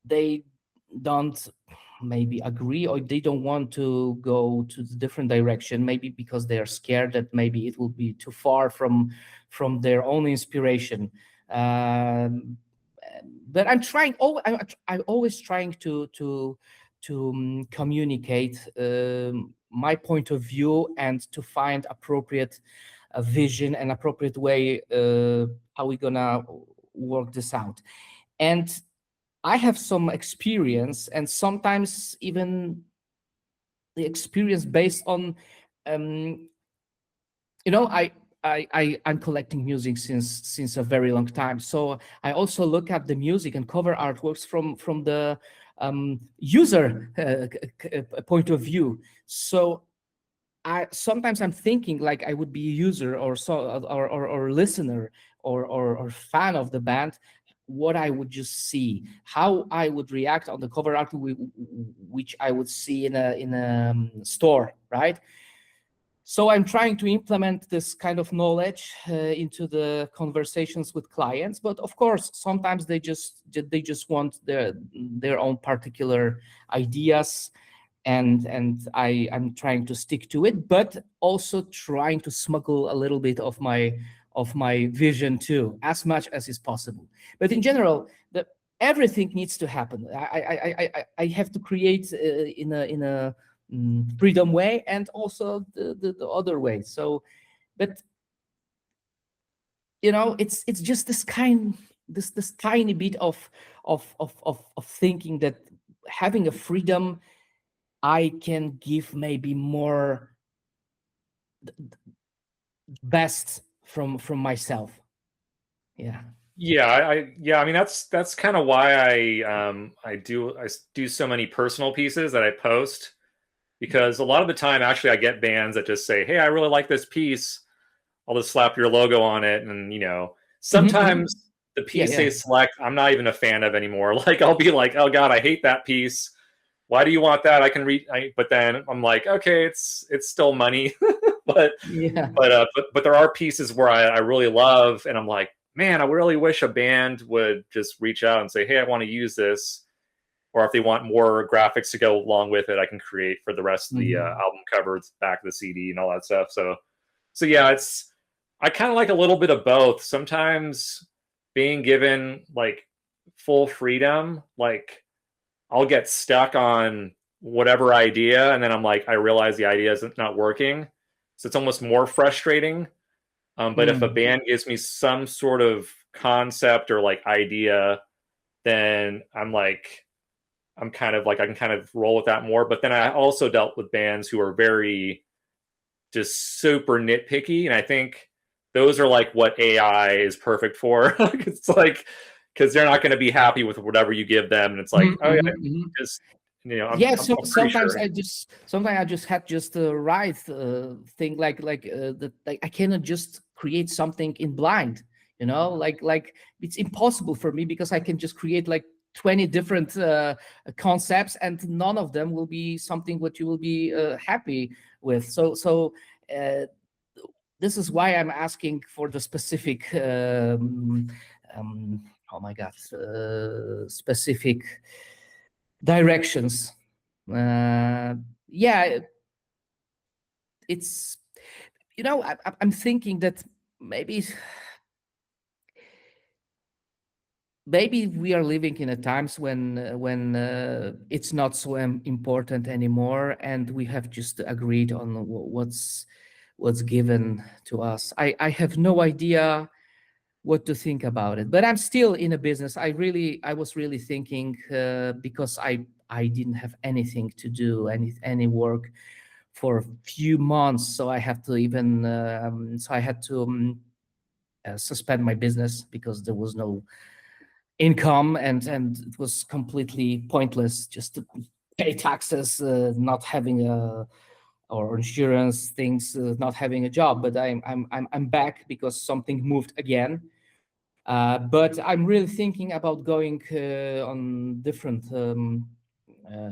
they don't maybe agree, or they don't want to go to the different direction, maybe because they are scared that maybe it will be too far from their own inspiration. um, but I'm trying. I'm always trying to communicate my point of view and to find appropriate vision and appropriate way how we gonna work this out. And I have some experience, and sometimes even the experience based on, um, I'm collecting music since a very long time. So I also look at the music and cover artworks from the user point of view. So sometimes I'm thinking like I would be a user or listener or fan of the band, what I would just see, how I would react on the cover art, which I would see in a store, right? So I'm trying to implement this kind of knowledge into the conversations with clients, but of course, sometimes they just want their own particular ideas, and I'm trying to stick to it, but also trying to smuggle a little bit of my vision too, as much as is possible. But in general, everything needs to happen. I have to create in a freedom way, and also the other way. So, but it's just this tiny bit of thinking that having a freedom, I can give maybe more best from myself. Yeah. I mean that's kind of why I do so many personal pieces that I post, because a lot of the time actually I get bands that just say, hey, I really like this piece, I'll just slap your logo on it. And sometimes the Yeah, piece yeah. they select I'm not even a fan of anymore. Like I'll be like, oh god, I hate that piece, why do you want that? I can read but then I'm like, okay, it's still money. but Yeah. but there are pieces where I really love, and I'm like, man, I really wish a band would just reach out and say, hey, I want to use this. Or if they want more graphics to go along with it, I can create for the rest of the album covers, back of the CD, and all that stuff. So yeah, I kind of like a little bit of both. Sometimes being given like full freedom, like I'll get stuck on whatever idea, and then I'm like, I realize the idea is not working, so it's almost more frustrating. But if a band gives me some sort of concept or like idea, then I'm kind of like I can kind of roll with that more. But then I also dealt with bands who are very just super nitpicky, and I think those are like what AI is perfect for. It's like because they're not going to be happy with whatever you give them, and it's like, oh yeah, just Yeah, I'm pretty sometimes sure. I just had just the right thing, like I cannot just create something in blind, like it's impossible for me, because I can just create like 20 different concepts, and none of them will be something what you will be happy with. So this is why I'm asking for the specific oh my god, specific directions. Yeah, it's I'm thinking that maybe we are living in a times when it's not so important anymore, and we have just agreed on was given to us. I have no idea what to think about it, but I'm still in a business. I was really thinking, because I didn't have anything to do, any work for a few months, so I have to even so I had to suspend my business because there was no income, and it was completely pointless just to pay taxes, not having a or insurance things, not having a job. But I'm back because something moved again. But I'm really thinking about going on uh,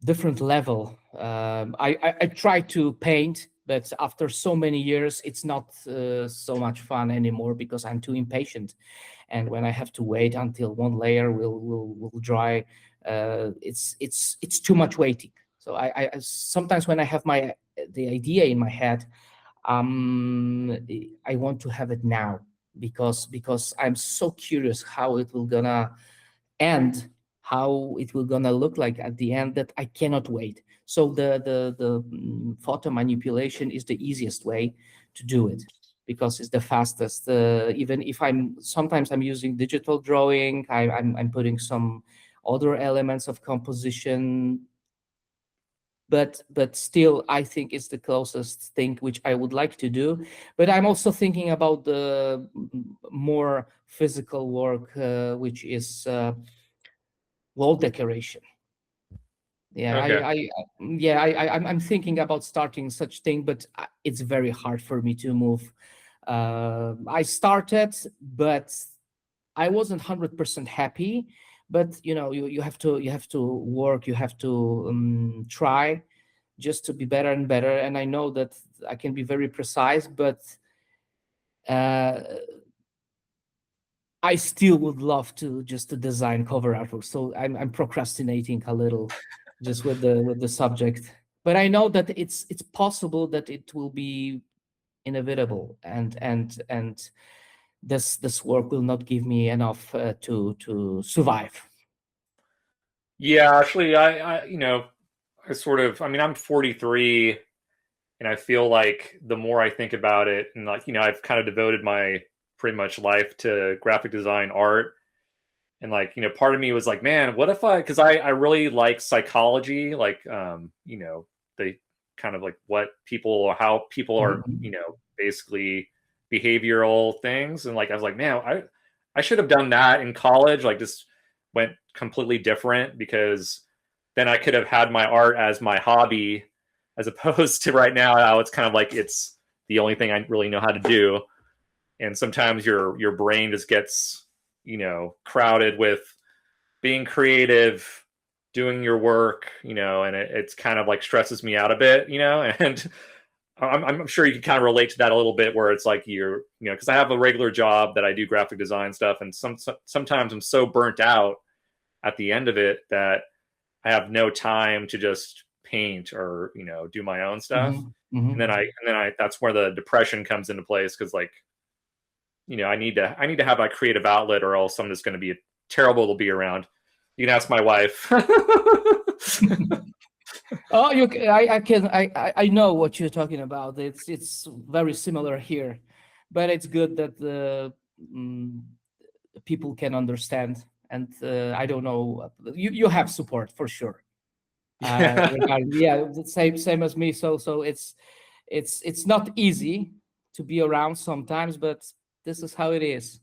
different level. I try to paint, but after so many years, it's not so much fun anymore because I'm too impatient. And when I have to wait until one layer will dry, it's too much waiting. So I sometimes when I have the idea in my head, I want to have it now because I'm so curious how it will gonna end, how it will gonna look like at the end, that I cannot wait. So the photo manipulation is the easiest way to do it because it's the fastest. Even if sometimes I'm using digital drawing, I'm putting some other elements of composition, but still I think it's the closest thing which I would like to do. But I'm also thinking about the more physical work, which is wall decoration. Yeah, Okay. I'm thinking about starting such thing, but it's very hard for me to move. I started, but I wasn't 100% happy. But you have to work, you have to try just to be better and better. And I know that I can be very precise, but uh, I still would love to just to design cover artwork. So I'm procrastinating a little just with the subject. But I know that it's possible that it will be inevitable, and this work will not give me enough to survive. Yeah, actually, I sort of, I mean, I'm 43, and I feel like the more I think about it, and like, I've kind of devoted my pretty much life to graphic design, art, and like, part of me was like, man, what if because I really like psychology, like, the kind of like what people, how people are, Mhm. basically behavioral things, and like, I was like, man, I should have done that in college, like, just went completely different, because then I could have had my art as my hobby, as opposed to right now how it's kind of like it's the only thing I really know how to do. And sometimes your brain just gets, crowded with being creative, doing your work, and it's kind of like stresses me out a bit, and I'm sure you can kind of relate to that a little bit, where it's like because I have a regular job that I do graphic design stuff, and sometimes I'm so burnt out at the end of it that I have no time to just paint or do my own stuff. Mhm. And Mhm. then I that's where the depression comes into place, because like I need to have a creative outlet, or else I'm just going to be terrible to be around. You can ask my wife. Oh, I can I know what you're talking about. It's very similar here, but it's good that the people can understand. And I don't know, you have support for sure. Yeah. Regarding, yeah, the same as me. So it's not easy to be around sometimes, but this is how it is.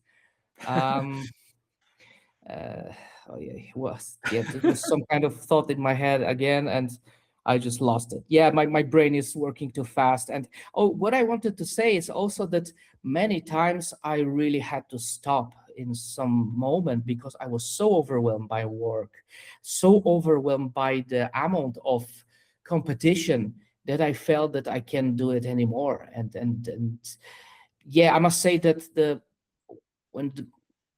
Um, uh, oh yeah, it was, yeah, there was some kind of thought in my head again, and I just lost it. Yeah, my brain is working too fast. And oh, what I wanted to say is also that many times I really had to stop in some moment because I was so overwhelmed by work, so overwhelmed by the amount of competition, that I felt that I can't do it anymore. And yeah, I must say that when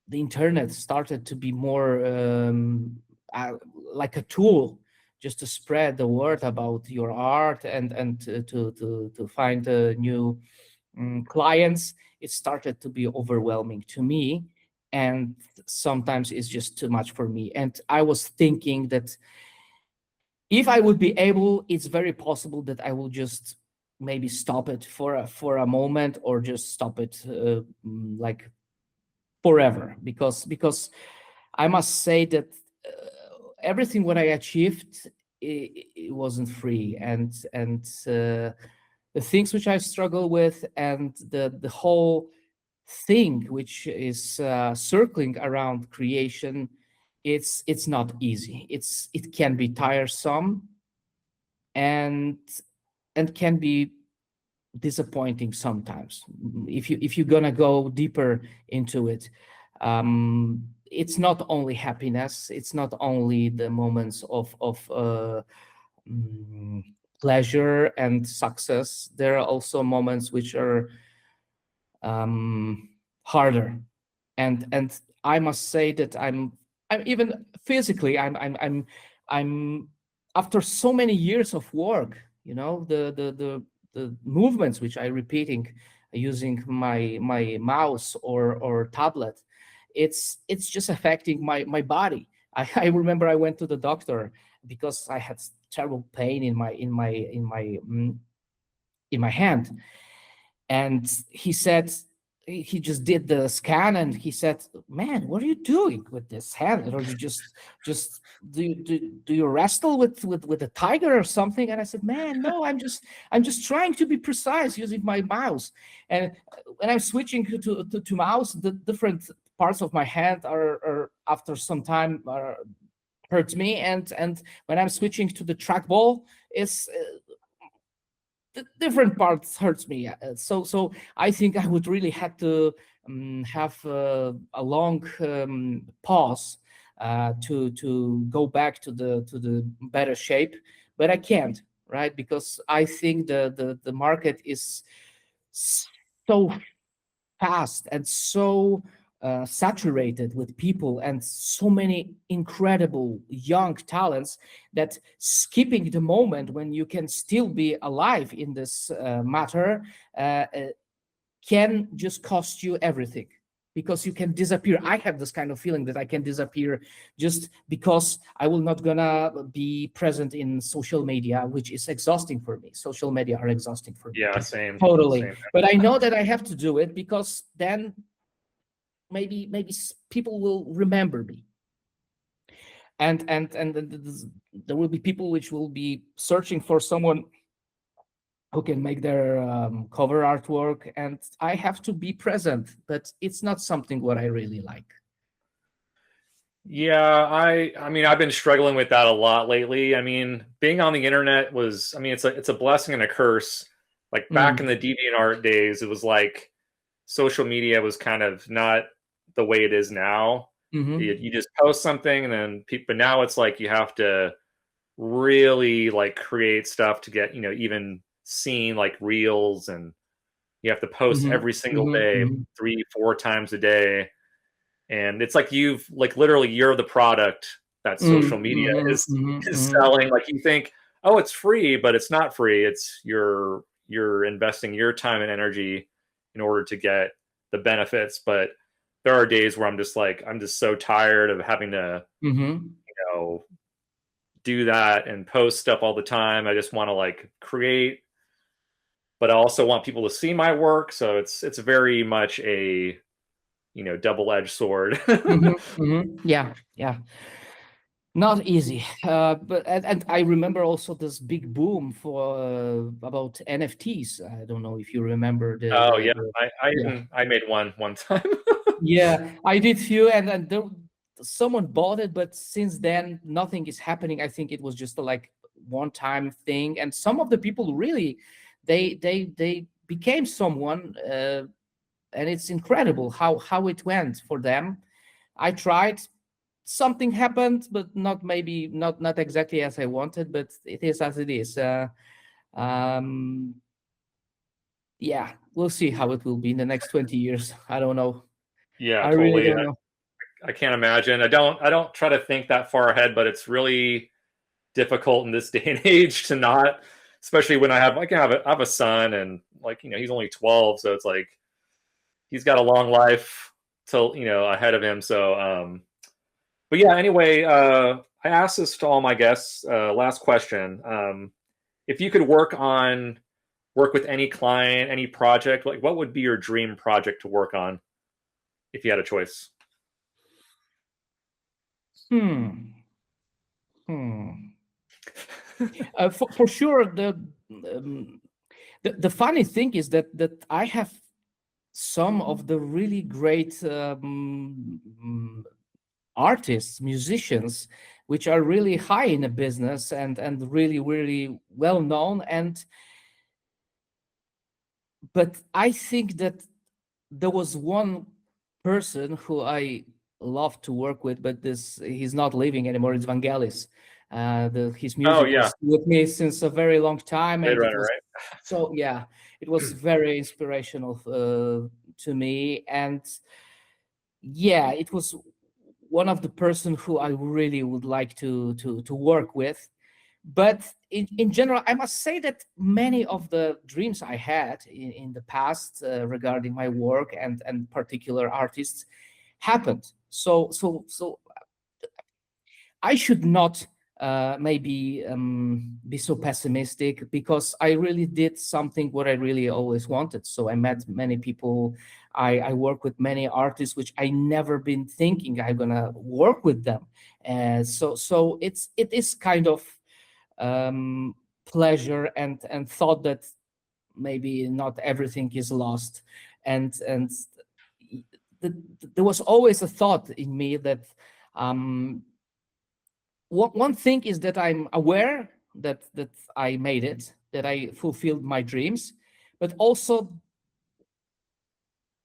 the internet started to be more uh, like a tool just to spread the word about your art, and to find new clients, it started to be overwhelming to me, and sometimes it's just too much for me. And I was thinking that if I would be able, it's very possible that I will just maybe stop it for a moment, or just stop it like forever, because I must say that everything what I achieved, it wasn't free, and the things which I struggle with, and the whole thing which is circling around creation, it's not easy. It can be tiresome, and can be disappointing sometimes, if you're gonna go deeper into it. It's not only happiness, it's not only the moments of mm, pleasure and success. There are also moments which are harder, and I must say that I'm even physically, I'm after so many years of work, the movements which I repeating using my mouse or tablet, it's just affecting my body. I remember I went to the doctor because I had terrible pain in my hand, and he said, he just did the scan, and he said, "Man, what are you doing with this hand? Or you just do you wrestle with a tiger or something?" And I said, "Man, no, I'm just trying to be precise using my mouse." And when I'm switching to mouse, the different parts of my hand are after some time hurts me, and when I'm switching to the trackball, it's the different parts hurts me. So I think I would really have to have a long pause to go back to the better shape, but I can't, right? Because I think the market is so fast and so saturated with people, and so many incredible young talents, that skipping the moment when you can still be alive in this matter can just cost you everything, because you can disappear. I have this kind of feeling that I can disappear just because I will not gonna be present in social media, which is exhausting for me. Social media are exhausting for me. Yeah, same, Totally. same. But I know that I have to do it, because then maybe people will remember me, and there will be people which will be searching for someone who can make their cover artwork, and I have to be present, but it's not something what I really like. Yeah, I mean I've been struggling with that a lot lately. I mean, being on the internet was, I mean, it's a blessing and a curse. Like back in Mm. the DeviantArt days, it was like social media was kind of not the way it is now. You, Hmm. you just post something and then people, but now it's like you have to really like create stuff to get, even seen, like reels, and you have to post Hmm. every single Hmm. day, Hmm. 3 4 times a day. And it's like you've like literally you're the product that social Hmm. media Hmm. is Hmm. selling. Like you think, oh, it's free, but it's not free. It's you're investing your time and energy in order to get the benefits. But there are days where I'm just like, I'm just so tired of having to, Hmm. do that and post stuff all the time. I just want to like create, but I also want people to see my work. So it's very much a, double-edged sword. Hmm. Hmm. Yeah, yeah. Not easy. But and I remember also this big boom for about NFTs. I don't know if you remember Oh yeah, yeah. I made one time. Yeah, I did few, and there someone bought it, but since then nothing is happening. I think it was just a like one time thing, and some of the people really, they became someone, and it's incredible how it went for them. I tried, something happened, but not maybe not exactly as I wanted, but it is as it is. Um, yeah, we'll see how it will be in the next 20 years. I don't know. Yeah, I really totally. don't know. I can't imagine. I don't try to think that far ahead, but it's really difficult in this day and age to not, especially when I have a son, and like, he's only 12, so it's like he's got a long life till, ahead of him. So but yeah, anyway, I asked this to all my guests. Last question: if you could work with any client, any project, like what would be your dream project to work on if you had a choice? Hmm. Hmm. For sure, um, the funny thing is that I have some of the really great artists, musicians, which are really high in the business and really really well known. And but I think that there was one person who I love to work with, but this he's not living anymore. It's Vangelis. His Oh music yeah, was with me since a very long time, Blade and it Runner, was so yeah, it was very inspirational to me. And yeah, it was one of the person who I really would like to work with. But in general, I must say that many of the dreams I had in the past regarding my work and particular artists happened. So I should not maybe be so pessimistic, because I really did something what I really always wanted. So I met many people. I work with many artists, which I never been thinking I'm gonna work with them. So it is kind of um, pleasure and thought that maybe not everything is lost. And there was always a thought in me that um, one thing is that I'm aware that I made it, that I fulfilled my dreams, but also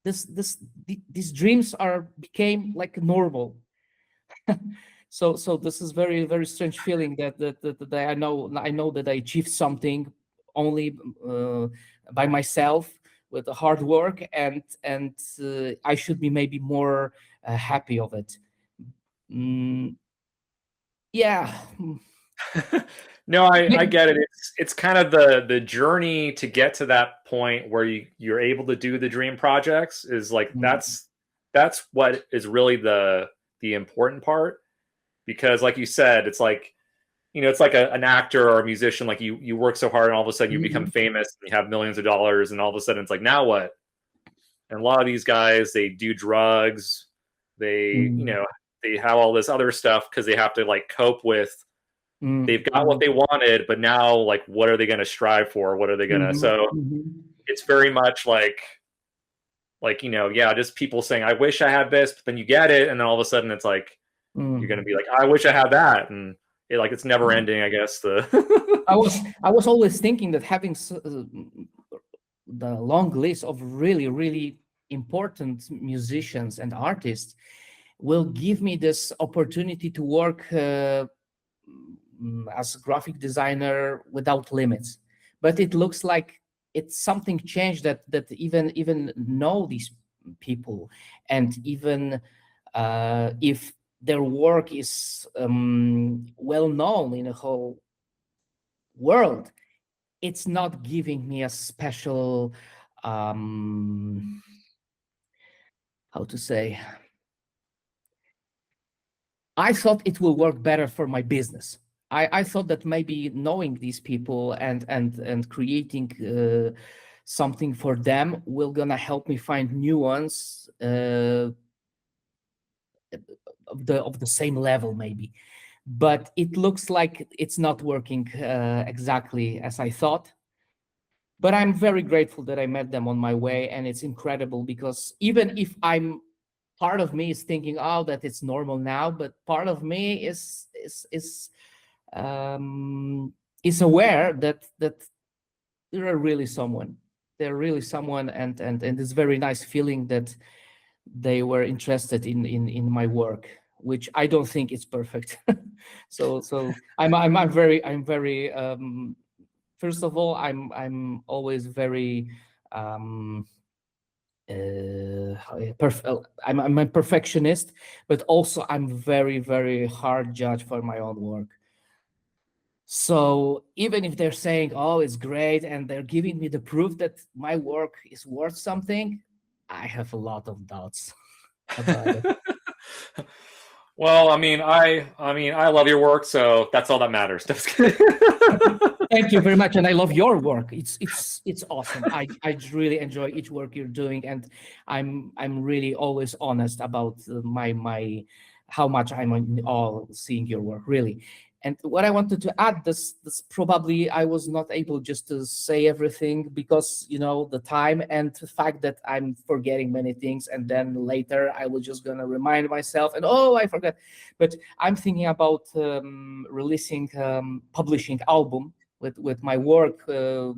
these dreams are became like normal. So this is very very strange feeling that I know that I achieved something only by myself with the hard work, and I should be maybe more happy of it. Mm, yeah. no, I get it. It's kind of the journey to get to that point where you're able to do the dream projects is like Mm, that's what is really the important part, because like you said, it's like, it's like an actor or a musician. Like you work so hard and all of a sudden you become mhm, famous and you have millions of dollars, and all of a sudden it's like, now what? And a lot of these guys, they do drugs, they mm, they have all this other stuff because they have to like cope with, they've got what mm, they wanted, but now like what are they going to strive for? What are they going to? mhm, So mhm, it's very much like yeah, just people saying, I wish I had this, but then you get it, and then all of a sudden it's like you're going to mm. be like, I wish I had that, and it's never ending, I guess. The I was always thinking that having the long list of really really important musicians and artists will give me this opportunity to work as a graphic designer without limits. But it looks like it's something changed, that even know these people, and even if their work is well known in the whole world, it's not giving me a special um how to say, I thought it will work better for my business. I thought that maybe knowing these people and creating something for them will gonna help me find new ones of the same level maybe. But it looks like it's not working exactly as I thought. But I'm very grateful that I met them on my way, and it's incredible because even if I'm part of me is thinking, oh, that it's normal now, but part of me um, is aware that they're really someone. They're really someone, and it's very nice feeling that they were interested in my work, which I don't think is perfect. So I'm very first of all, I'm always very um I'm a perfectionist, but also I'm very very hard judge for my own work. So even if they're saying, oh, it's great, and they're giving me the proof that my work is worth something, I have a lot of doubts about it. Well, I love your work, so that's all that matters. Thank you very much, and I love your work. It's awesome. I really enjoy each work you're doing, and I'm really always honest about my how much I'm in awe seeing your work, really. And what I wanted to add, this probably I was not able just to say everything because the time and the fact that I'm forgetting many things, and then later I was just gonna remind myself, and oh, I forgot. But I'm thinking about releasing publishing album with my work, it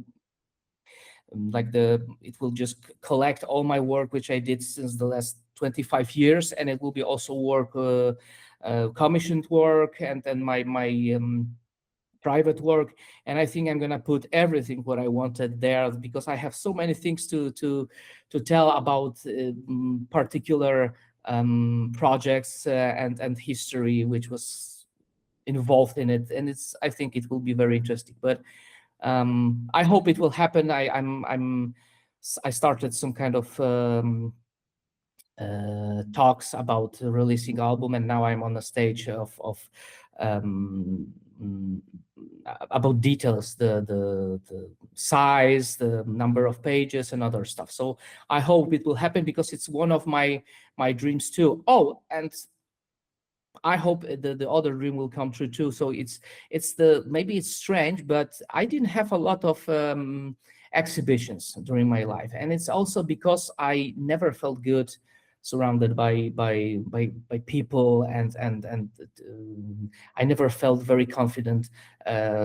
will just collect all my work which I did since the last 25 years, and it will be also work, commissioned work, and then my private work. And I think I'm gonna put everything what I wanted there because I have so many things to tell about particular projects and history which was involved in it, and I think it will be very interesting. But I hope it will happen. I started some kind of talks about releasing album, and now I'm on the stage of about details, the size, the number of pages, and other stuff. So I hope it will happen because it's one of my dreams too. Oh, and I hope the other dream will come true too. So maybe it's strange, but I didn't have a lot of exhibitions during my life, and it's also because I never felt good surrounded by people, and I never felt very confident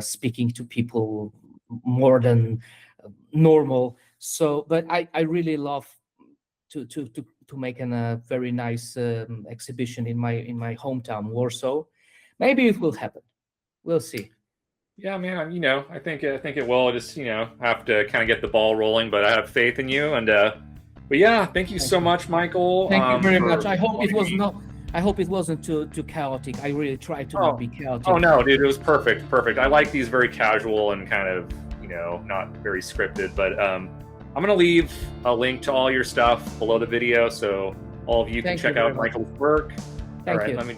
speaking to people more than normal. So, but I really love to make a very nice exhibition in my hometown, Warsaw. Maybe it will happen. We'll see. Yeah, man. I think it will. Just have to kind of get the ball rolling, but I have faith in you. And but yeah, thank you so much, Michael. Thank you very much. I hope it was not. I hope it wasn't too chaotic. I really tried to not be chaotic. Oh no, dude, it was perfect. I like these very casual and kind of not very scripted. But I'm gonna leave a link to all your stuff below the video, so all of you can check out Michael's work. Thank all right, you. Let me